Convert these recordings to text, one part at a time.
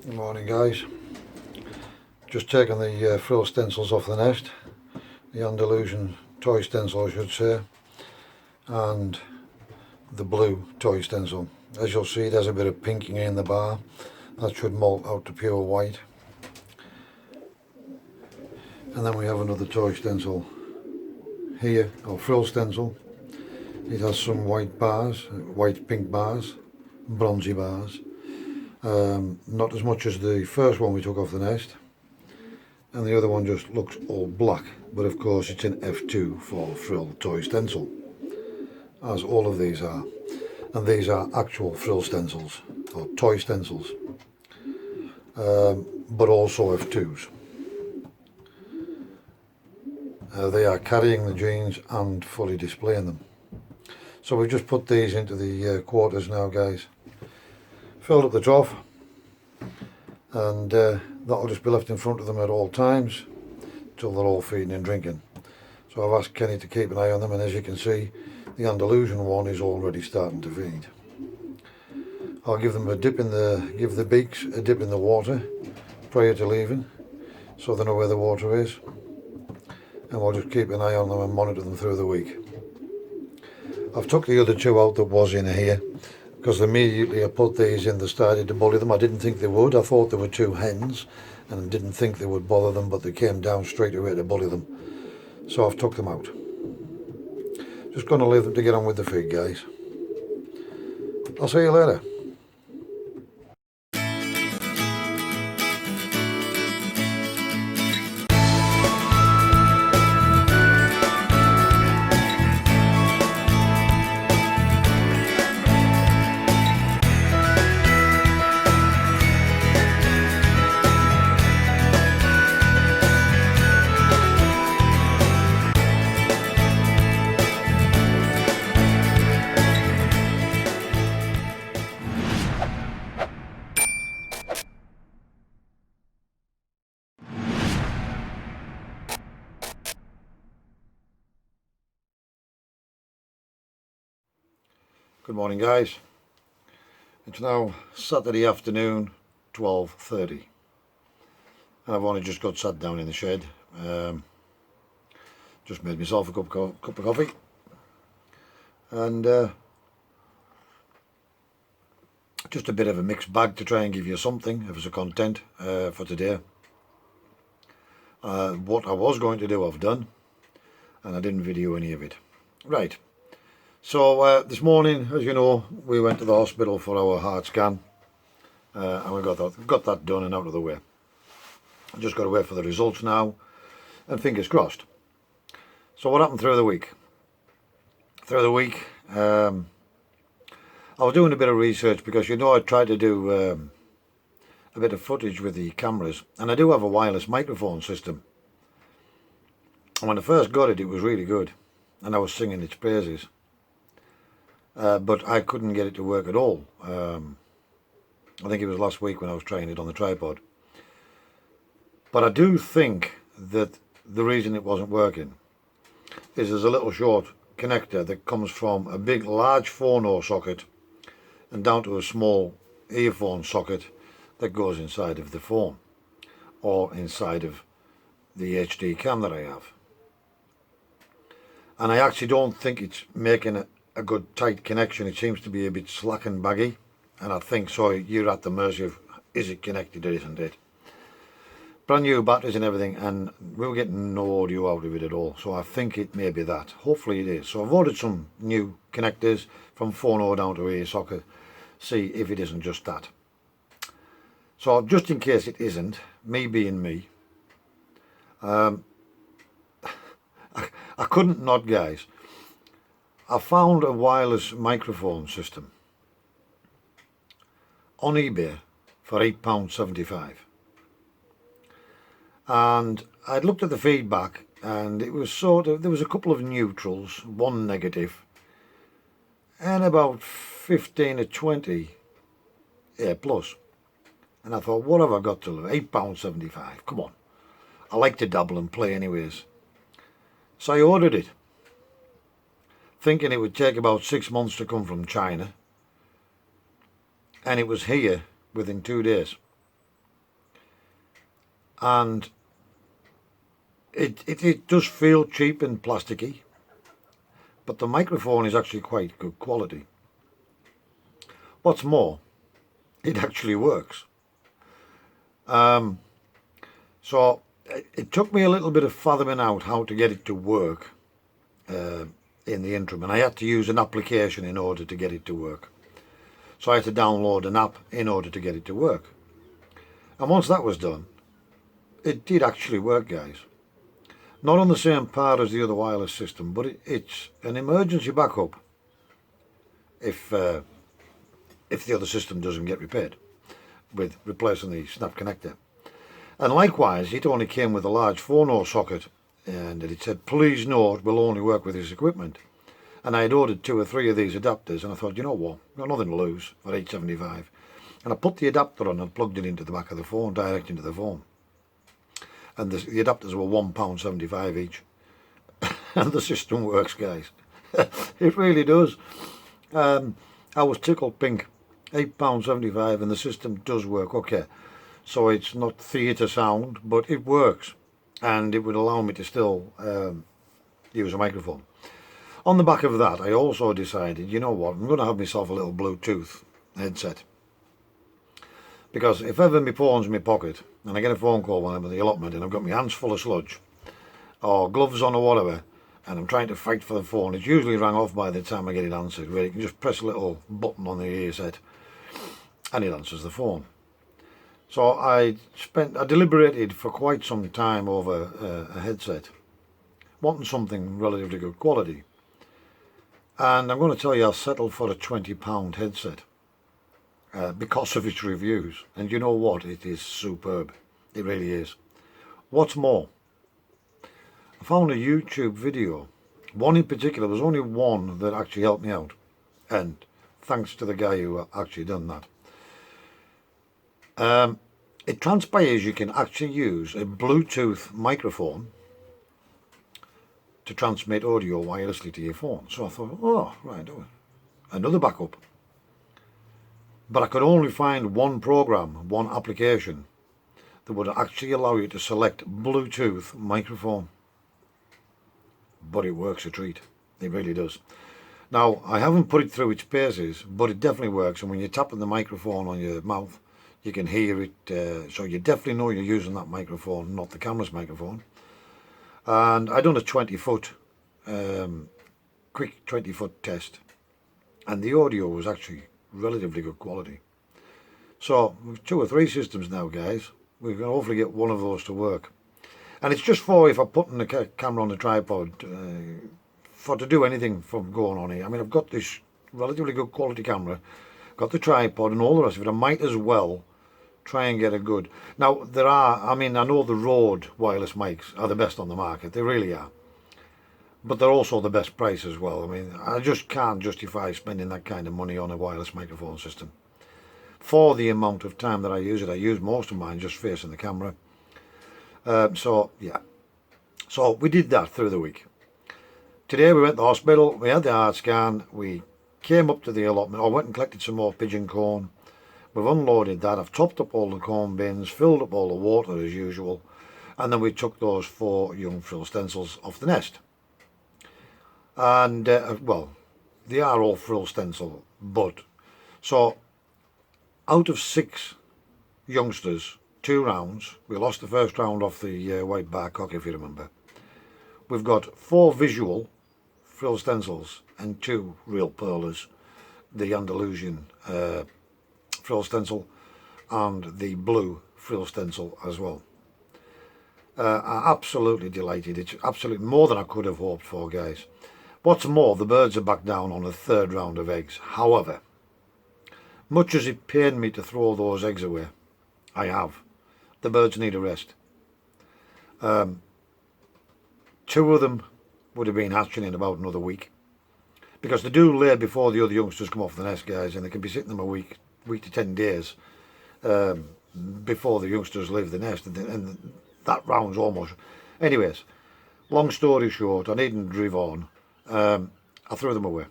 Good morning, guys. Just taking the frill stencils off the nest, the Andalusian toy stencil I should say, and the blue toy stencil. As you'll see, there's a bit of pinking in the bar. That should molt out to pure white. And then we have another toy stencil here, or frill stencil. It has some white bars, white pink bars, bronzy bars. Not as much as the first one we took off the nest, and the other one just looks all black, but of course it's in F2 for frill toy stencil, as all of these are, and these are actual frill stencils or toy stencils, but also F2s. They are carrying the genes and fully displaying them. So we've just put these into the quarters now, guys. Filled up the trough, and that'll just be left in front of them at all times until they're all feeding and drinking. So I've asked Kenny to keep an eye on them, and as you can see, the Andalusian one is already starting to feed. I'll give them a dip in give the beaks a dip in the water prior to leaving, so they know where the water is, and we'll just keep an eye on them and monitor them through the week. I've took the other two out that was in here, because immediately I put these in, they started to bully them. I didn't think they would. I thought there were two hens and didn't think they would bother them, but they came down straight away to bully them. So I've took them out. Just going to leave them to get on with the feed, guys. I'll see you later. Good morning, guys. It's now Saturday afternoon, 12:30, and I've only just got sat down in the shed. Just made myself a cup of coffee, and just a bit of a mixed bag to try and give you something as a content for today. What I was going to do I've done, and I didn't video any of it. Right. So this morning, as you know, we went to the hospital for our heart scan, and we got that done and out of the way. I just got to wait for the results now, and fingers crossed. So what happened through the week? Through the week, I was doing a bit of research, because you know I tried to do a bit of footage with the cameras, and I do have a wireless microphone system. And when I first got it, it was really good, and I was singing its praises. But I couldn't get it to work at all. I think it was last week when I was trying it on the tripod. But I do think that the reason it wasn't working is there's a little short connector that comes from a big large phono socket and down to a small earphone socket that goes inside of the phone or inside of the HD cam that I have. And I actually don't think it's making a good tight connection. It seems to be a bit slack and baggy, and I think so you're at the mercy of, is it connected or isn't it? Brand new batteries and everything, and we were getting no audio out of it at all, so I think it may be that. Hopefully it is. So I've ordered some new connectors from phono down to ear socket, see if it isn't just that. So just in case it isn't, me being me, I couldn't not, guys. I found a wireless microphone system on eBay for £8.75, and I'd looked at the feedback, and it was sort of, there was a couple of neutrals, one negative, and about 15 or 20 A plus, and I thought, what have I got to lose? £8.75, come on, I like to dabble and play anyways. So I ordered it, thinking it would take about 6 months to come from China, and it was here within 2 days. and it does feel cheap and plasticky, but the microphone is actually quite good quality. What's more, it actually works. So it took me a little bit of fathoming out how to get it to work in the interim, and I had to use an application in order to get it to work. So I had to download an app in order to get it to work. And once that was done, it did actually work, guys. Not on the same par as the other wireless system, but it's an emergency backup if the other system doesn't get repaired with replacing the snap connector. And likewise, it only came with a large 4-node socket, and it said, please note, will only work with this equipment. And I had ordered 2 or 3 of these adapters, and I thought, you know what, I've got nothing to lose for $8.75. And I put the adapter on and plugged it into the back of the phone, direct into the phone. And the adapters were £1.75 each. And the system works, guys. It really does. I was tickled pink. £8.75, and the system does work. Okay, so it's not theatre sound, but it works, and it would allow me to still use a microphone. On the back of that, I also decided, you know what, I'm going to have myself a little Bluetooth headset, because if ever my phone's in my pocket and I get a phone call when I'm at the allotment and I've got my hands full of sludge or gloves on or whatever, and I'm trying to fight for the phone, it's usually rang off by the time I get it answered, where you can just press a little button on the earset and it answers the phone. So I deliberated for quite some time over a headset, wanting something relatively good quality. And I'm going to tell you, I settled for a £20 headset because of its reviews. And you know what? It is superb. It really is. What's more, I found a YouTube video. One in particular, there's only one that actually helped me out. And thanks to the guy who actually done that. It transpires you can actually use a Bluetooth microphone to transmit audio wirelessly to your phone. So I thought, oh, right, another backup. But I could only find one program, one application that would actually allow you to select Bluetooth microphone. But it works a treat. It really does. Now, I haven't put it through its paces, but it definitely works. And when you're tapping the microphone on your mouth, you can hear it. So you definitely know you're using that microphone, not the camera's microphone. And I done a 20-foot, quick 20-foot test. And the audio was actually relatively good quality. So, with 2 or 3 systems now, guys. We can hopefully get one of those to work. And it's just for if I'm putting the camera on the tripod, for to do anything from going on here. I mean, I've got this relatively good quality camera, got the tripod and all the rest of it. I might as well try and get a good. Now, there are, I mean, I know the Rode wireless mics are the best on the market. They really are. But they're also the best price as well. I mean, I just can't justify spending that kind of money on a wireless microphone system. For the amount of time that I use it, I use most of mine just facing the camera. So, yeah. So, we did that through the week. Today we went to the hospital, we had the heart scan, we came up to the allotment, I went and collected some more pigeon corn. We've unloaded that, I've topped up all the corn bins, filled up all the water as usual, and then we took those 4 young frill stencils off the nest. And, well, they are all frill stencil, but, so, out of 6 youngsters, 2 rounds, we lost the first round off the white bar cock, if you remember. We've got 4 visual frill stencils and 2 real pearlers, the Andalusian frill stencil and the blue frill stencil as well. I'm absolutely delighted. It's absolutely more than I could have hoped for, guys. What's more, the birds are back down on a 3rd round of eggs. However, much as it pained me to throw those eggs away, I have. The birds need a rest. 2 of them would have been hatching in about another week, because they do lay before the other youngsters come off the nest, guys, and they can be sitting them a week to 10 days before the youngsters leave the nest, and that round's almost. Anyways, long story short, I needn't drive on. I threw them away.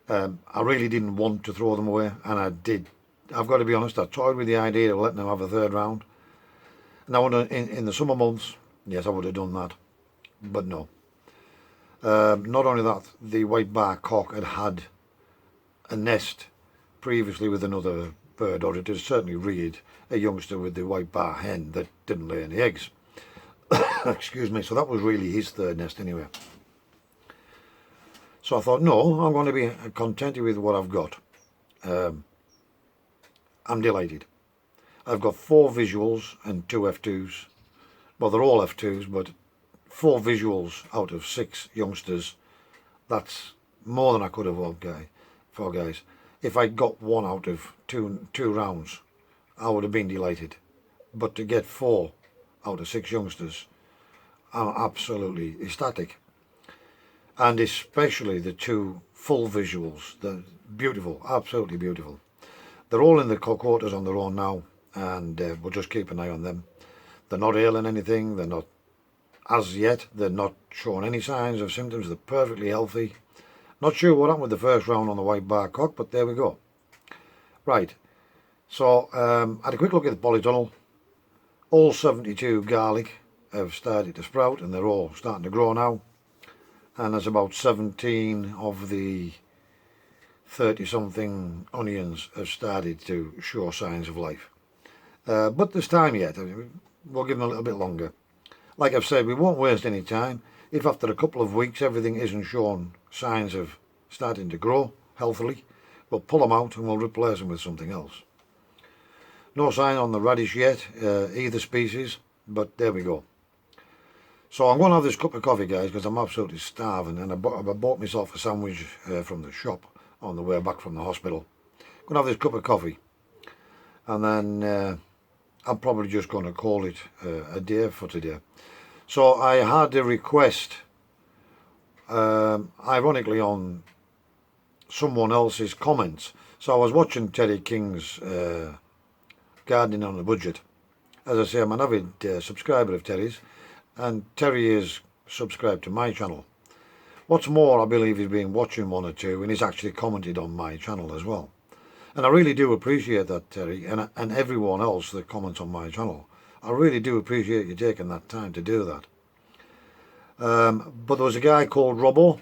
I really didn't want to throw them away, and I did. I've got to be honest, I toyed with the idea of letting them have a 3rd round, Now in the summer months, yes, I would have done that, but no. Not only that, the white bar cock had a nest previously with another bird, or it has certainly reared a youngster with the white bar hen that didn't lay any eggs. Excuse me, so that was really his third nest anyway. So I thought, no, I'm going to be contented with what I've got. I'm delighted. I've got 4 visuals and 2 F2s. Well, they're all F2s, but 4 visuals out of 6 youngsters. That's more than I could have hoped for, guys. If I got 1 out of two rounds, I would have been delighted. But to get 4 out of 6 youngsters, I'm absolutely ecstatic. And especially the 2 full visuals, they're beautiful, absolutely beautiful. They're all in the quarters on their own now, and we'll just keep an eye on them. They're not ailing anything, they're not, as yet, they're not showing any signs of symptoms, they're perfectly healthy. Not sure what happened with the first round on the white bar cock, but there we go. Right, so I had a quick look at the polytunnel. All 72 garlic have started to sprout, and they're all starting to grow now. And there's about 17 of the 30-something onions have started to show signs of life. But there's time yet. We'll give them a little bit longer. Like I've said, we won't waste any time. If after a couple of weeks everything isn't showing signs of starting to grow healthily, we'll pull them out and we'll replace them with something else. No sign on the radish yet, either species, but there we go. So I'm going to have this cup of coffee, guys, because I'm absolutely starving, and I bought myself a sandwich from the shop on the way back from the hospital. I'm going to have this cup of coffee, and then I'm probably just going to call it a day for today. So I had a request, ironically, on someone else's comments. So I was watching Terry King's Gardening on a Budget. As I say, I'm an avid subscriber of Terry's, and Terry is subscribed to my channel. What's more, I believe he's been watching 1 or 2, and he's actually commented on my channel as well. And I really do appreciate that, Terry, and everyone else that comments on my channel. I really do appreciate you taking that time to do that. But there was a guy called Robbo.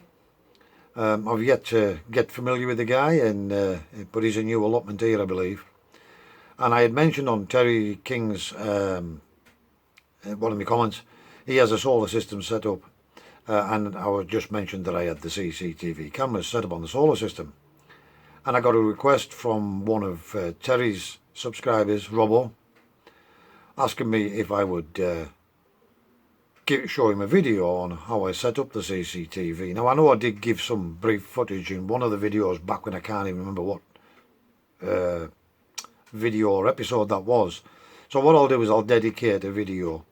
I've yet to get familiar with the guy, but he's a new allotment here, I believe. And I had mentioned on Terry King's one of my comments, he has a solar system set up, and I just mentioned that I had the CCTV cameras set up on the solar system. And I got a request from one of Terry's subscribers, Robbo, asking me if I would show him a video on how I set up the CCTV. Now, I know I did give some brief footage in one of the videos back when I can't even remember what video or episode that was. So what I'll do is I'll dedicate a video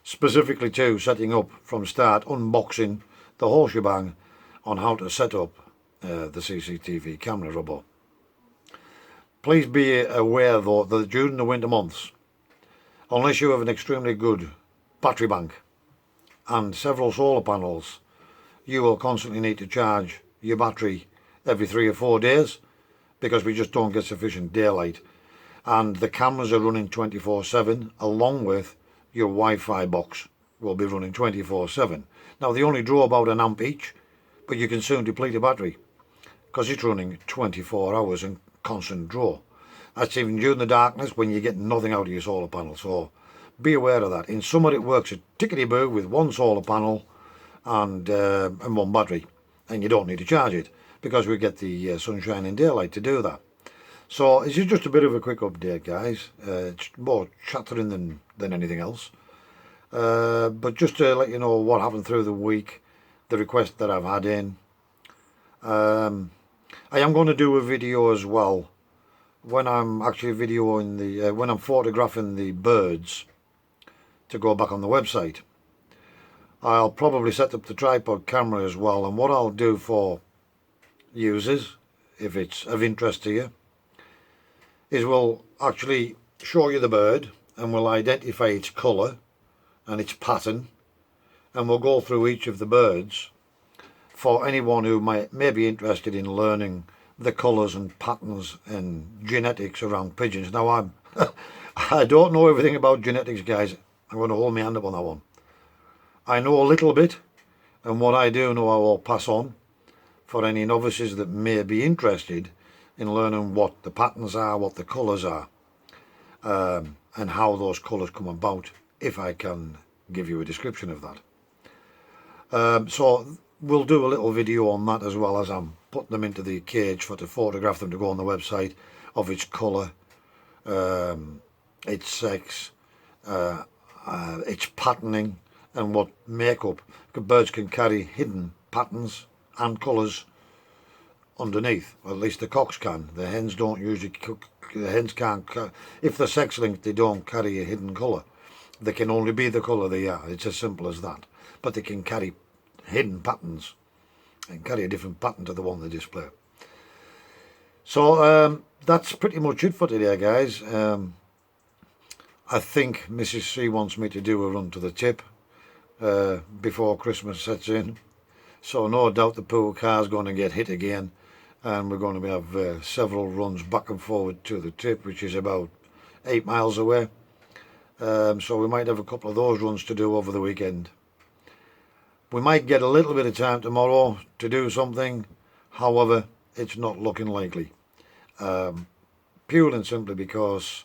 specifically to setting up from start, unboxing the whole shebang on how to set up the CCTV camera, Robbo. Please be aware though that during the winter months, unless you have an extremely good battery bank and several solar panels, you will constantly need to charge your battery every 3 or 4 days, because we just don't get sufficient daylight. And the cameras are running 24/7, along with your Wi-Fi box will be running 24/7. Now they only draw about 1 amp each, but you can soon deplete a battery because it's running 24 hours in constant draw. That's even during the darkness when you get nothing out of your solar panel. So be aware of that. In summer it works a tickety-boo with 1 solar panel and 1 battery, and you don't need to charge it because we get the sunshine and daylight to do that. So this is just a bit of a quick update, guys. It's more chattering than anything else. But just to let you know what happened through the week, the request that I've had in. I am going to do a video as well when I'm actually videoing the when I'm photographing the birds to go back on the website. I'll probably set up the tripod camera as well, and what I'll do for users, if it's of interest to you, is we'll actually show you the bird and we'll identify its colour and its pattern, and we'll go through each of the birds for anyone who may be interested in learning the colours and patterns and genetics around pigeons. Now I don't know everything about genetics, guys. I'm going to hold my hand up on that one. I know a little bit, and what I do know I will pass on for any novices that may be interested in learning what the patterns are, what the colours are, and how those colours come about, if I can give you a description of that. So we'll do a little video on that, as well as I'm putting them into the cage to photograph them to go on the website, of its colour, its sex, its patterning, and what makeup. Birds can carry hidden patterns and colours underneath, or at least the cocks can. The hens don't usually. The hens can't. If they're sex linked, they don't carry a hidden colour. They can only be the colour they are. It's as simple as that. But they can carry hidden patterns and carry a different pattern to the one they display. So that's pretty much it for today, guys. I think Mrs. C wants me to do a run to the tip before Christmas sets in. So no doubt the pool car's going to get hit again, and we're going to have several runs back and forward to the tip, which is about 8 miles away. So we might have a couple of those runs to do over the weekend. We might get a little bit of time tomorrow to do something, however, it's not looking likely. Purely and simply because,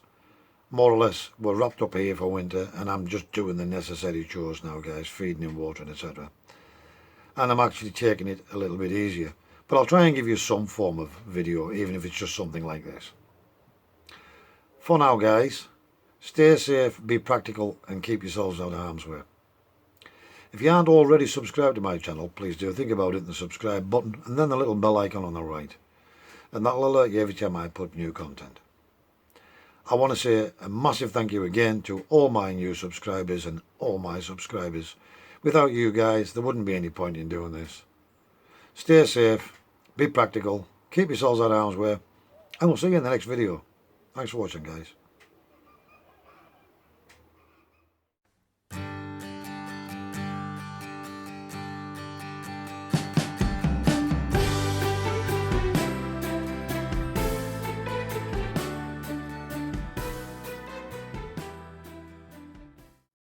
more or less, we're wrapped up here for winter, and I'm just doing the necessary chores now, guys, feeding him, watering, etc. And I'm actually taking it a little bit easier. But I'll try and give you some form of video, even if it's just something like this. For now, guys, stay safe, be practical, and keep yourselves out of harm's way. If you aren't already subscribed to my channel, please do think about hitting the subscribe button and then the little bell icon on the right. And that'll alert you every time I put new content. I want to say a massive thank you again to all my new subscribers and all my subscribers. Without you guys, there wouldn't be any point in doing this. Stay safe, be practical, keep yourselves out of harm's way, and we'll see you in the next video. Thanks for watching, guys.